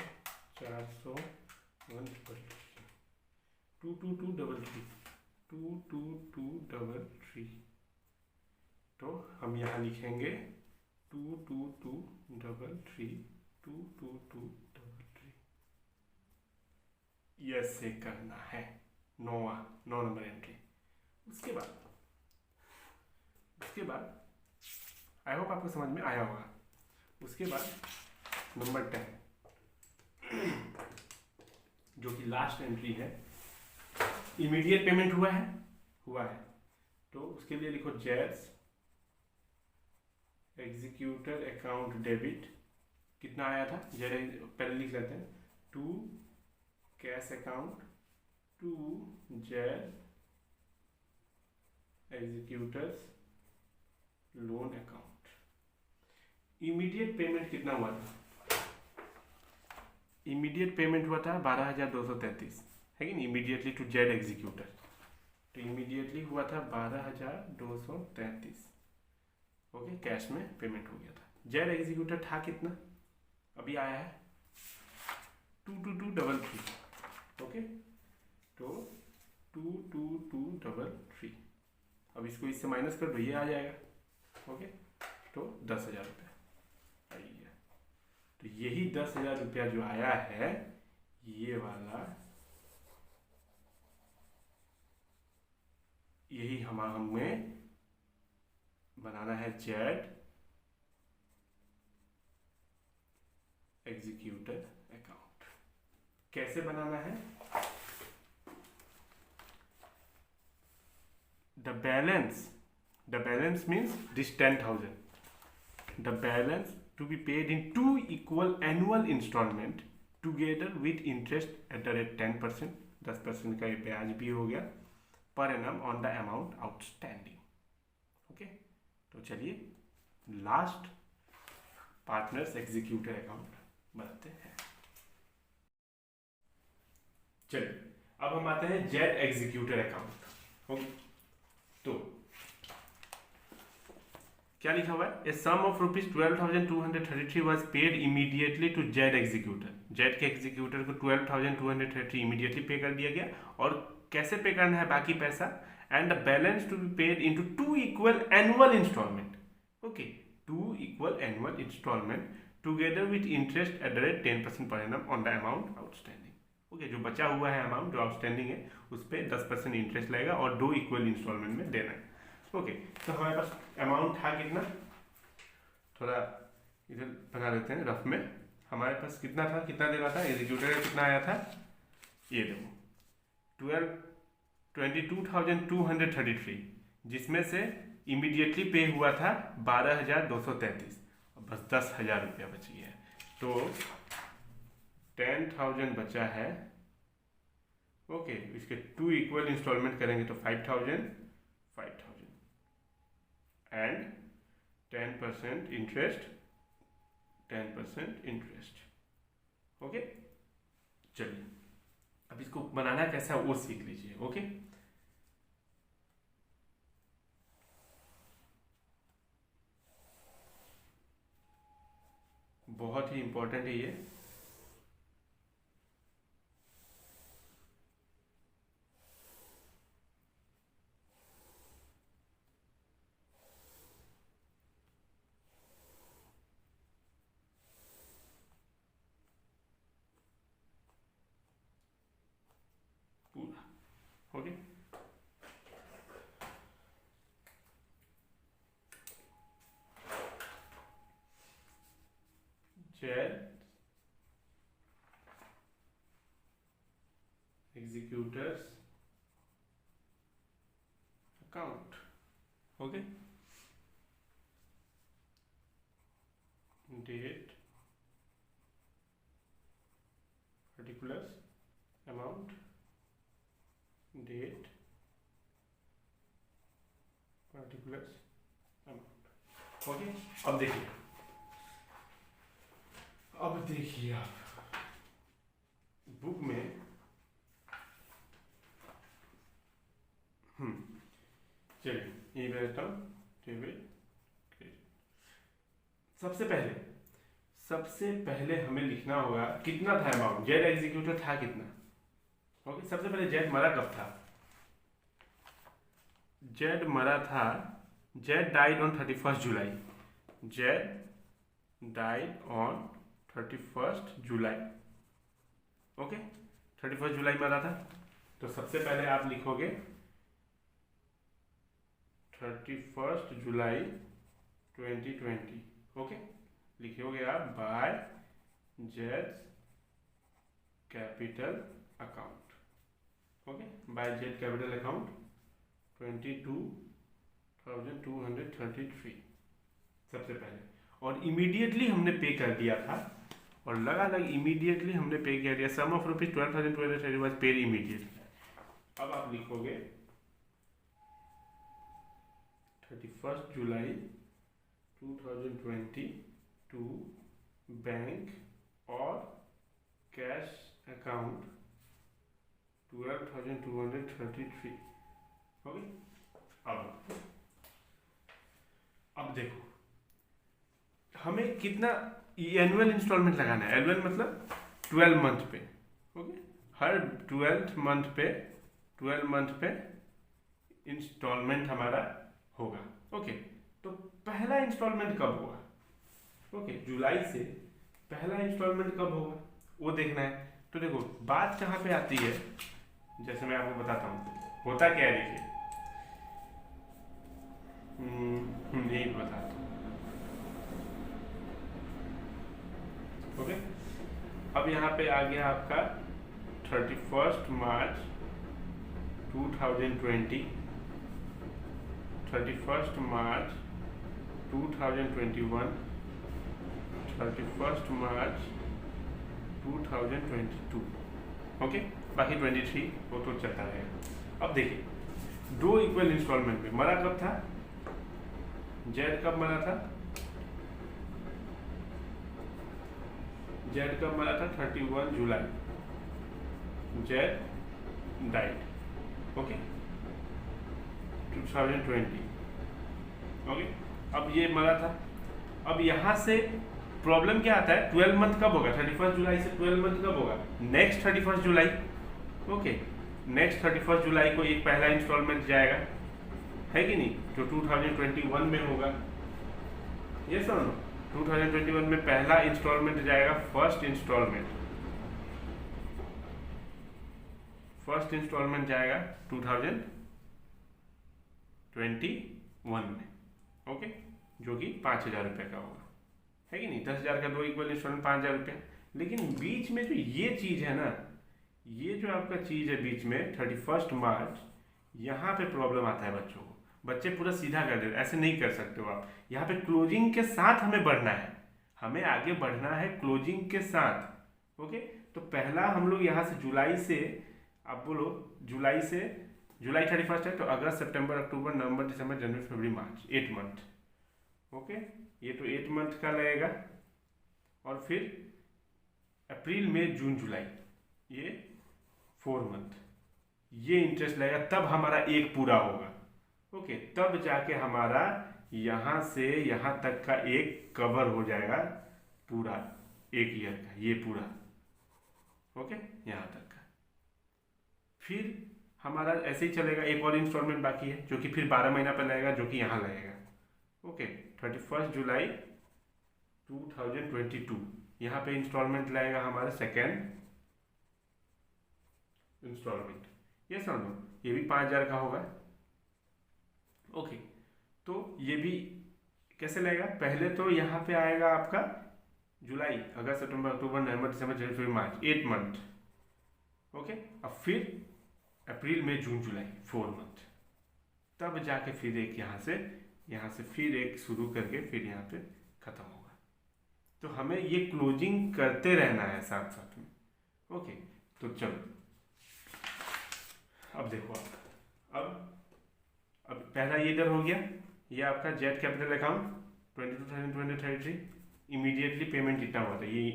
400, 1,233, 22233, 22233। तो हम यहाँ लिखेंगे 22233, 22233। ऐसे करना है। नौ नंबर एंट्री। उसके बाद आई होप आपको समझ में आया होगा। उसके बाद नंबर 10 जो कि लास्ट एंट्री है, इमीडिएट पेमेंट हुआ है तो उसके लिए लिखो जेड्स एग्जीक्यूटर अकाउंट डेबिट। कितना आया था जेड, पहले लिख लेते हैं, to cash account to Z executors loan account. Immediate payment कितना हुआ था? इमीडिएट पेमेंट हुआ था 12,233, है कि नहीं, इमीडिएटली टू जेड एग्जीक्यूटर। तो इमीडिएटली हुआ था 12,233। ओके, कैश में पेमेंट हो गया था। जेड एग्जीक्यूटर था कितना, अभी आया है 22233। ओके, तो 22233। अब इसको इससे माइनस कर दो, ये आ जाएगा। ओके, तो 10,000 रुपये आई है। तो यही 10,000 रुपया जो आया है, ये वाला, यही हमें बनाना है जेड एग्जीक्यूटर अकाउंट। कैसे बनाना है? The balance means this 10,000. The balance to be paid in 2 equal annual installment together with interest at the rate 10%, 10% का ब्याज भी हो गया, per annum on the amount outstanding. Okay, तो चलिए लास्ट पार्टनर्स एग्जीक्यूटर अकाउंट बनाते हैं। चलिए अब हम आते हैं जेड एग्जीक्यूटर अकाउंट। ओके, तो क्या लिखा हुआ है? A sum of ₹12,233 was paid immediately to Z executor. Z के एग्जीक्यूटर को 12,233 इमीडिएटली पे कर दिया गया। और कैसे पे करना है बाकी पैसा? And the balance to be paid into 2 equal annual installment. Okay, 2 equal annual installment together with interest at the rate 10% per annum on the amount outstanding. Okay, जो बचा हुआ है अमाउंट जो आउटस्टैंडिंग है उस पर 10% इंटरेस्ट लगेगा और 2 इक्वल इंस्टॉलमेंट में देना है। ओके, तो हमारे पास अमाउंट था कितना, थोड़ा इधर बना देते हैं रफ में। हमारे पास कितना था, कितना देना था एग्जीक्यूटर का, कितना आया था, ये देखो 22,233, जिसमें से इमीडिएटली पे हुआ था 12,233, बस 10,000 रुपया बच गया है। तो 10,000 बचा है। ओके, इसके 2 इक्वल इंस्टॉलमेंट करेंगे तो 5,000 एंड 10% इंटरेस्ट, 10% इंटरेस्ट। ओके, चलिए अब इसको बनाना कैसा वो सीख लीजिए। ओके, बहुत ही इंपॉर्टेंट है ये। पूरा okay, Z executors account. Okay, date particulars amount, date particulars amount. Okay, अब देखिए आप बुक में चलिए ये रहता हूँ। सबसे पहले हमें लिखना होगा कितना था अमाउंट, जेड एग्जीक्यूटर था कितना। ओके, सबसे पहले जेड मरा कब था? जेड मरा था, Z died on 31 July. Z died on 31 July. Okay, 31 जुलाई मरा था। तो सबसे पहले आप लिखोगे 31 जुलाई 2020, ओके। लिखोगे आप by Z capital account, okay, by Z capital account 22,233 सबसे पहले, और इमीडिएटली हमने पे कर दिया था, और लगातार इमीडिएटली हमने पे कर दिया। Sum of rupees 12,230 was paid immediately. अब आप लिखोगे 31 जुलाई 2020 टू बैंक और कैश अकाउंट 12,233, ओके। अब देखो हमें कितना एनुअल इंस्टॉलमेंट लगाना है। एनुअल मतलब 12 मंथ पे, ओके। हर 12 मंथ पे इंस्टॉलमेंट हमारा होगा, ओके। तो पहला इंस्टॉलमेंट कब होगा, ओके, जुलाई से पहला इंस्टॉलमेंट कब होगा वो देखना है। तो देखो बात कहाँ पे आती है, जैसे मैं आपको बताता हूँ होता क्या है, देखिए यही बताता हूँ, ओके। अब यहाँ पे आ गया आपका 31 मार्च 2020, 31 मार्च 2021, 31 मार्च 2022, ओके। बाकी 23 वो तो चलता रहेगा। अब देखिए दो इक्वल इंस्टॉलमेंट में मरा कब था, जेड कब मरा था, जेड कब मरा था 31 जुलाई, जेड डाइड, ओके, 2020, ओके। अब ये मरा था। अब यहाँ से प्रॉब्लम क्या आता है, 12 मंथ कब होगा, 31 जुलाई से 12 मंथ कब होगा, नेक्स्ट 31 जुलाई, ओके। नेक्स्ट 31 जुलाई को एक पहला इंस्टॉलमेंट जाएगा, है कि नहीं, जो 2021 में होगा। ये सुनो 2021 में पहला इंस्टॉलमेंट जाएगा, फर्स्ट इंस्टॉलमेंट जाएगा 2021 में, ओके, जो कि 5,000 रुपये का होगा, है कि नहीं। 10,000 का दो इक्वल इंस्टॉलमेंट 5,000 रुपये। लेकिन बीच में जो ये चीज़ है ना, ये जो आपका चीज़ है बीच में 31 मार्च, यहाँ पे प्रॉब्लम आता है बच्चों को। बच्चे पूरा सीधा कर देते, ऐसे नहीं कर सकते हो आप। यहाँ पे क्लोजिंग के साथ हमें बढ़ना है, हमें आगे बढ़ना है क्लोजिंग के साथ, ओके। तो पहला हम लोग यहाँ से जुलाई से, आप बोलो जुलाई 31 है, तो अगस्त सितंबर अक्टूबर नवंबर दिसंबर जनवरी फरवरी मार्च 8 मंथ, ओके। ये तो 8 मंथ का लगेगा। और फिर अप्रैल मई जून जुलाई, ये 4 मंथ, ये इंटरेस्ट लगेगा, तब हमारा एक पूरा होगा, ओके। तब जाके हमारा यहाँ से यहाँ तक का एक कवर हो जाएगा पूरा एक ईयर का, ये पूरा, ओके, यहाँ तक का। फिर हमारा ऐसे ही चलेगा, एक और इंस्टॉलमेंट बाकी है जो कि फिर 12 महीना पर लगेगा, जो कि यहाँ लगेगा, ओके। 31 जुलाई 2022 यहाँ पे इंस्टॉलमेंट लगेगा हमारा सेकेंड इंस्टॉलमेंट। ये समझो ये भी 5,000 का होगा, ओके। तो ये भी कैसे लगेगा, पहले तो यहाँ पे आएगा आपका जुलाई अगस्त सितंबर अक्टूबर नवंबर दिसंबर जनवरी फरवरी मार्च 8 मंथ, ओके। अब फिर अप्रैल मई जून जुलाई 4 मंथ, तब जाके फिर एक यहाँ से फिर एक शुरू करके फिर यहाँ पे खत्म होगा। तो हमें ये क्लोजिंग करते रहना है साथ साथ में, ओके। तो चलो अब देखो अब पहला ये इधर हो गया, ये आपका Z capital account 22,233, immediately payment इतना हुआ था, ये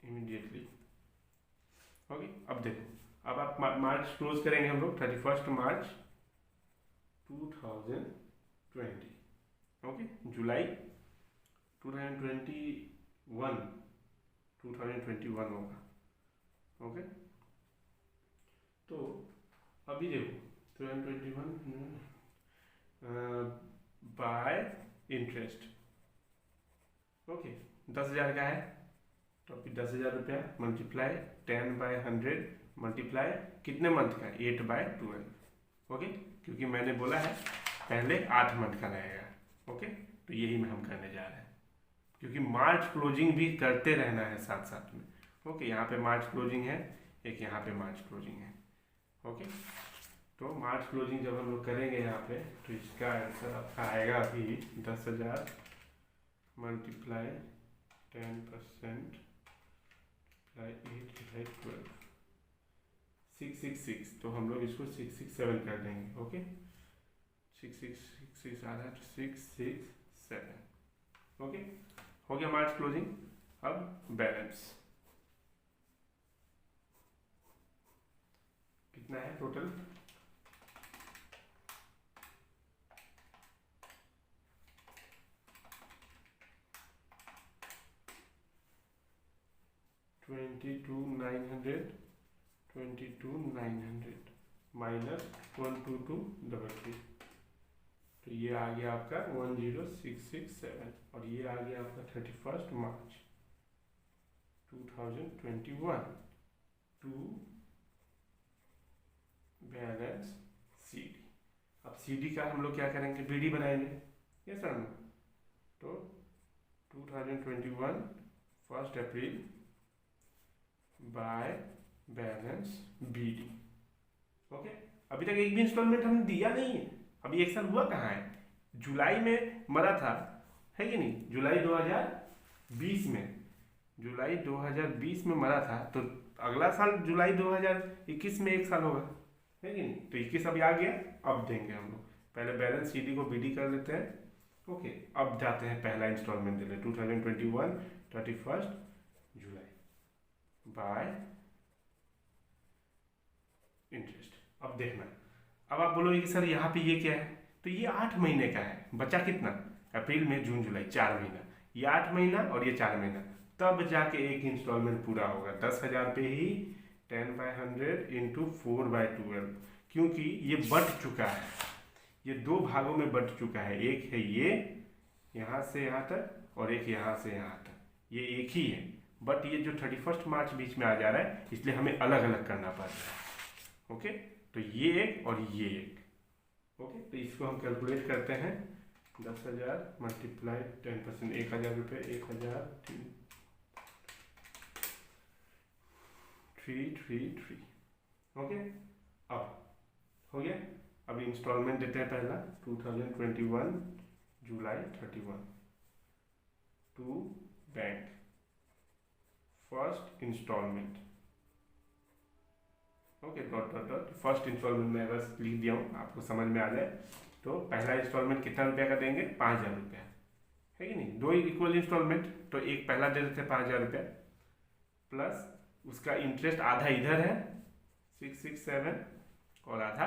इमीडिएटली, ओके। अब देखो अब आप मार्च क्लोज करेंगे हम लोग 31 मार्च 2020, ओके। जुलाई 2021 होगा, ओके। तो अभी देखो 2021 बाय इंटरेस्ट, ओके, 10,000 का है, तो अभी 10,000 रुपया मल्टीप्लाई 10/100 मल्टीप्लाई कितने मंथ का 8/12। ओके, क्योंकि मैंने बोला है पहले 8 मंथ का रहेगा। ओके, तो यही में हम करने जा रहे हैं, क्योंकि मार्च क्लोजिंग भी करते रहना है साथ साथ में। ओके, यहाँ पे मार्च क्लोजिंग है, एक यहाँ पे मार्च क्लोजिंग है। ओके, तो मार्च क्लोजिंग जब हम लोग करेंगे यहाँ पे, तो इसका आंसर आपका आएगा अभी 10,000 मल्टीप्लाई 10% बाई 8/12 666। तो हम लोग इसको 667 कर देंगे। ओके, 666 आ रहा है तो 667। ओके, हो गया मार्च क्लोजिंग। अब बैलेंस कितना है टोटल? $22,900 माइनस 12233। तो ये आ गया आपका 10667 और ये आ गया आपका 31 मार्च 2021 टू बैलेंस CD। अब CD का हम लोग क्या करेंगे, BD बनाएंगे। ये सर ना, तो 2021 1 अप्रैल बाय बैलेंस BD। ओके, अभी तक एक भी इंस्टॉलमेंट हमने दिया नहीं है। अभी एक साल हुआ कहाँ है, जुलाई में मरा था, है कि नहीं? जुलाई 2020 में, जुलाई 2020 में मरा था, तो अगला साल जुलाई 2021 में एक साल होगा, है कि नहीं? तो 21 अभी आ गया, अब देंगे हम लोग। पहले बैलेंस CD को BD कर लेते हैं। ओके, अब जाते हैं पहला इंस्टॉलमेंट दे ले 2021 31 जुलाई बाय इंटरेस्ट। अब देखना, अब आप बोलोगे कि सर यहाँ पे ये क्या है, तो ये 8 महीने का है। बचा कितना? अप्रैल मई जून जुलाई, 4 महीना। ये 8 महीना और ये 4 महीना, तब जाके एक इंस्टॉलमेंट पूरा होगा। 10,000 पे ही 10/100 इंटू 4/12, क्योंकि ये बट चुका है, ये 2 भागों में बट चुका है। एक है ये यहाँ से यहाँ तक और एक यहाँ से यहाँ तक, ये एक ही है। बट ये जो 31 मार्च बीच में आ जा रहा है, इसलिए हमें अलग अलग करना पड़ रहा है। ओके, तो ये एक और ये एक। ओके, तो इसको हम कैलकुलेट करते हैं। 10,000 मल्टीप्लाई 10%, 1,000 रुपये, 1,000 333। ओके, अब हो गया। अभी इंस्टॉलमेंट देते हैं पहला 2021 July 31 to bank first installment. Okay, dot dot dot first installment में बस लिख दिया हूँ, आपको समझ में आ जाए। तो पहला इंस्टॉलमेंट कितना रुपया का देंगे? 5,000 रुपया, है कि नहीं? 2 इक्वल इंस्टॉलमेंट, तो एक पहला दे देते हैं 5,000 रुपया, प्लस उसका इंटरेस्ट आधा इधर है 667 और आधा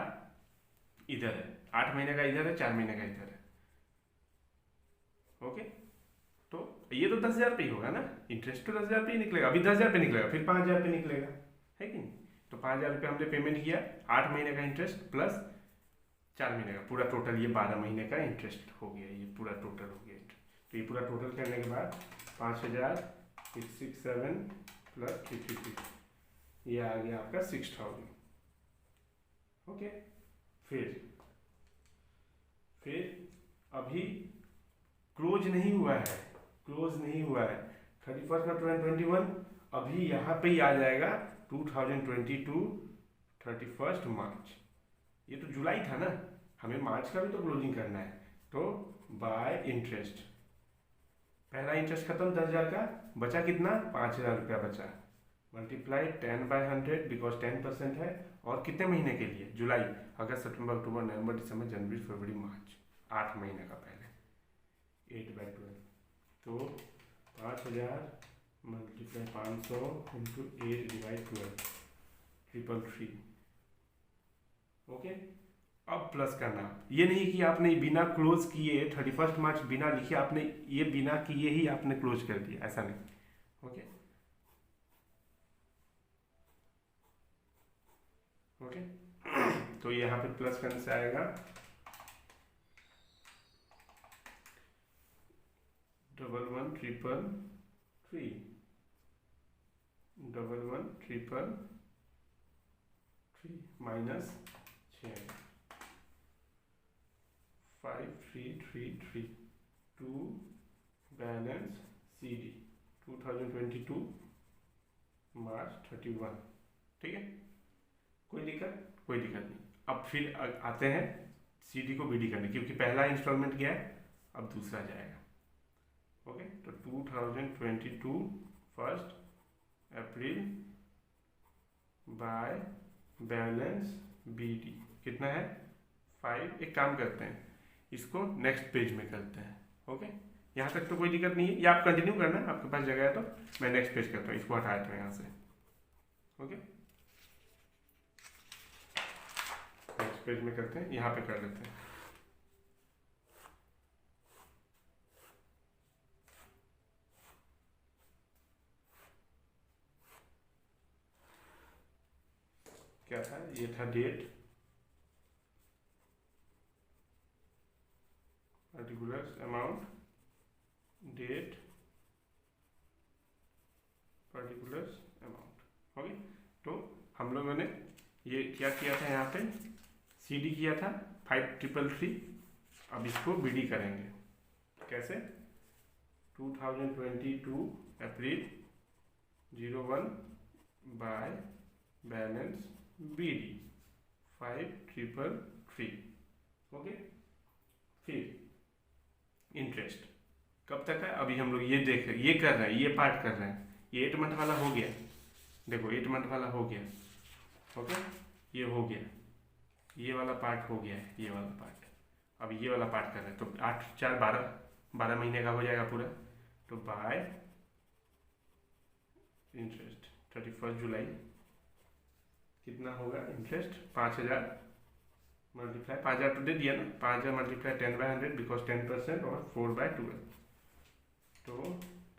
इधर है। 8 महीने का इधर है, 4 महीने का इधर है। ओके, तो ये तो 10,000 रुपये ही होगा ना, इंटरेस्ट तो 10,000 रुपये ही निकलेगा। अभी 10,000 रुपये निकलेगा, फिर 5,000 रुपये निकलेगा, है कि नहीं? तो 5,000 रुपये हमने पेमेंट किया, 8 महीने का इंटरेस्ट प्लस 4 महीने का, पूरा टोटल ये 12 महीने का इंटरेस्ट हो गया। ये पूरा टोटल हो गया। तो ये पूरा टोटल करने के बाद 5,000 667 प्लस 333, ये आ गया आपका 6,000। ओके, फिर अभी क्लोज नहीं हुआ है, क्लोज नहीं हुआ है 31 में 2021, अभी यहाँ पे ही आ जाएगा 2022 31 मार्च। ये तो जुलाई था ना, हमें मार्च का भी तो क्लोजिंग करना है। तो बाय इंटरेस्ट, पहला इंटरेस्ट खत्म 10,000 का, बचा कितना? 5,000 रुपया बचा, मल्टीप्लाई 10/100 बिकॉज 10% है। और कितने महीने के लिए? जुलाई, अगस्त, सितंबर, अक्टूबर, नवंबर, दिसंबर, जनवरी, फरवरी, मार्च, 8 महीने का पहले 8/12। तो 5,000 मल्टीप्लाई 500 इंटू 8/12 333। ओके, अब प्लस करना, ये नहीं कि आपने बिना क्लोज किए 31 मार्च बिना लिखे आपने ये बिना किए ही आपने क्लोज कर दिया, ऐसा नहीं। ओके, ओके, तो यहाँ पे प्लस करने से आएगा 111333 11,133 माइनस 5333 टू बैलेंस CD 2022 मार्च 31। ठीक है, कोई दिक्कत नहीं। अब फिर आते हैं CD को BD करने, क्योंकि पहला इंस्टॉलमेंट गया है, अब दूसरा जाएगा। ओके, तो 2022 1 अप्रैल बाय बैलेंस BD कितना है 5। एक काम करते हैं, इसको नेक्स्ट पेज में करते हैं। ओके, यहाँ तक तो कोई दिक्कत नहीं है, या आप कंटिन्यू करना, आपके पास जगह है तो मैं नेक्स्ट पेज करता हूँ, इसको हटा देता हूँ यहाँ से। ओके, नेक्स्ट पेज में करते हैं, यहाँ पे कर लेते हैं। क्या था, ये था date, particular amount, date, particular amount. Okay, तो हम लोगों ने ये क्या किया था, यहाँ पे CD किया था 5333। अब इसको BD करेंगे कैसे, 2022 अप्रैल 01 बाय बैलेंस BD 5333। ओके, फिर इंटरेस्ट कब तक है, अभी हम लोग ये देख रहे हैं, ये कर रहे हैं, ये पार्ट कर रहे हैं। ये 8 मंथ वाला हो गया, देखो 8 मंथ वाला हो गया। ओके, ये हो गया, ये वाला पार्ट हो गया है, ये वाला पार्ट। अब ये वाला पार्ट कर रहे हैं, तो 8 4 12 महीने का हो जाएगा पूरा। तो बाय इंटरेस्ट 31 जुलाई कितना होगा इंटरेस्ट, 5000 मल्टीप्लाई 5000 तो दे दिया ना, 5000 मल्टीप्लाई 10/100 बिकॉज 10% और 4/12, तो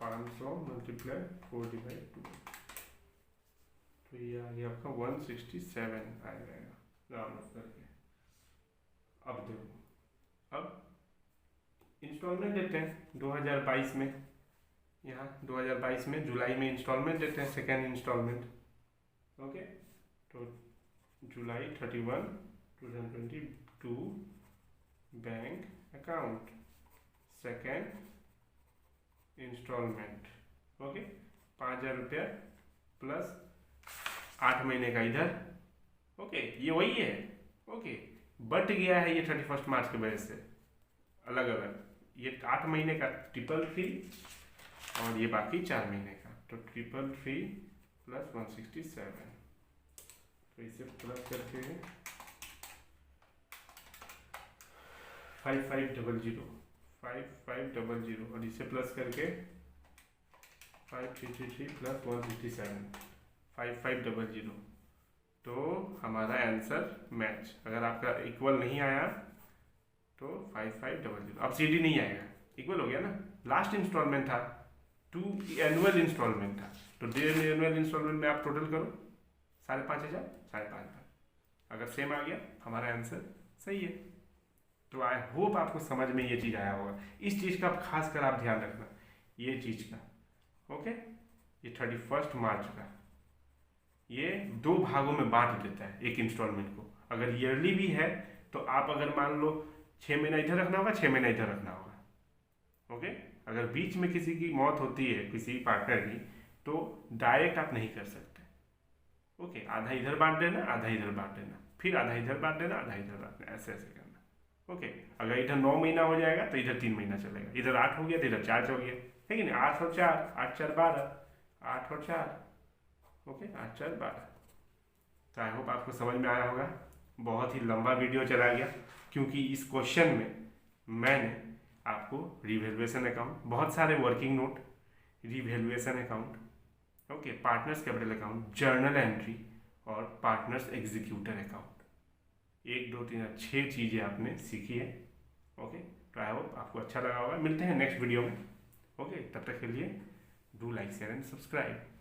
500 मल्टीप्लाई 4/12, तो ये आ गया आपका 167 आ जाएगा राउंड ऑफ करके। अब देखो, अब इंस्टॉलमेंट देते हैं 2022 में, यहाँ 2022 में जुलाई में इंस्टॉलमेंट देते हैं, सेकेंड इंस्टॉलमेंट। ओके, तो July 31 2022 bank account second installment. Okay, 5000 रुपया प्लस 8 महीने का इधर। ओके, ये वही है। ओके, बट गया है ये 31 मार्च की वजह से अलग अलग, ये 8 महीने का 333 और ये बाकी 4 महीने का, तो 333 प्लस 167, तो इसे प्लस करके 5500 और इसे प्लस करके 5333 प्लस 167 5500। तो हमारा आंसर मैच, अगर आपका इक्वल नहीं आया तो 5500। अब CD नहीं आएगा, इक्वल हो गया ना। लास्ट इंस्टॉलमेंट था, 2 एनुअल इंस्टॉलमेंट था, तो 1.5 एनुअल इंस्टॉलमेंट में आप टोटल करो 5500 5,500, अगर सेम आ गया हमारा आंसर सही है। तो आई होप आपको समझ में ये चीज़ आया होगा। इस चीज़ का खास कर आप ध्यान रखना, ये चीज़ का। ओके, ये 31 मार्च का ये 2 भागों में बांट देता है एक इंस्टॉलमेंट को। अगर ईयरली भी है तो आप अगर मान लो 6 महीना इधर रखना होगा, 6 महीना इधर रखना होगा। ओके, अगर बीच में किसी की मौत होती है किसी पार्टनर की, तो डायरेक्ट आप नहीं कर सकते। ओके, आधा इधर बांट देना, आधा इधर बांट देना, फिर आधा इधर बांट देना, आधा इधर बांट देना, ऐसे ऐसे करना। ओके, अगर इधर 9 महीना हो जाएगा तो इधर 3 महीना चलेगा, इधर 8 हो गया तो इधर 4 हो गया, है कि नहीं। 8 और 4, 8 4 12, 8 और 4, ओके 8 4 12। तो आई होप आपको समझ में आया होगा। बहुत ही लंबा वीडियो चला गया, क्योंकि इस क्वेश्चन में मैंने आपको रिवैल्यूएशन अकाउंट, बहुत सारे working note, revaluation account, okay, partners capital account, journal entry और पार्टनर्स एग्जीक्यूटर अकाउंट, 1 2 3 6 चीज़ें आपने सीखी है। ओके, तो आई होप आपको अच्छा लगा होगा। मिलते हैं नेक्स्ट वीडियो में। ओके, तब तक के लिए do like share and subscribe.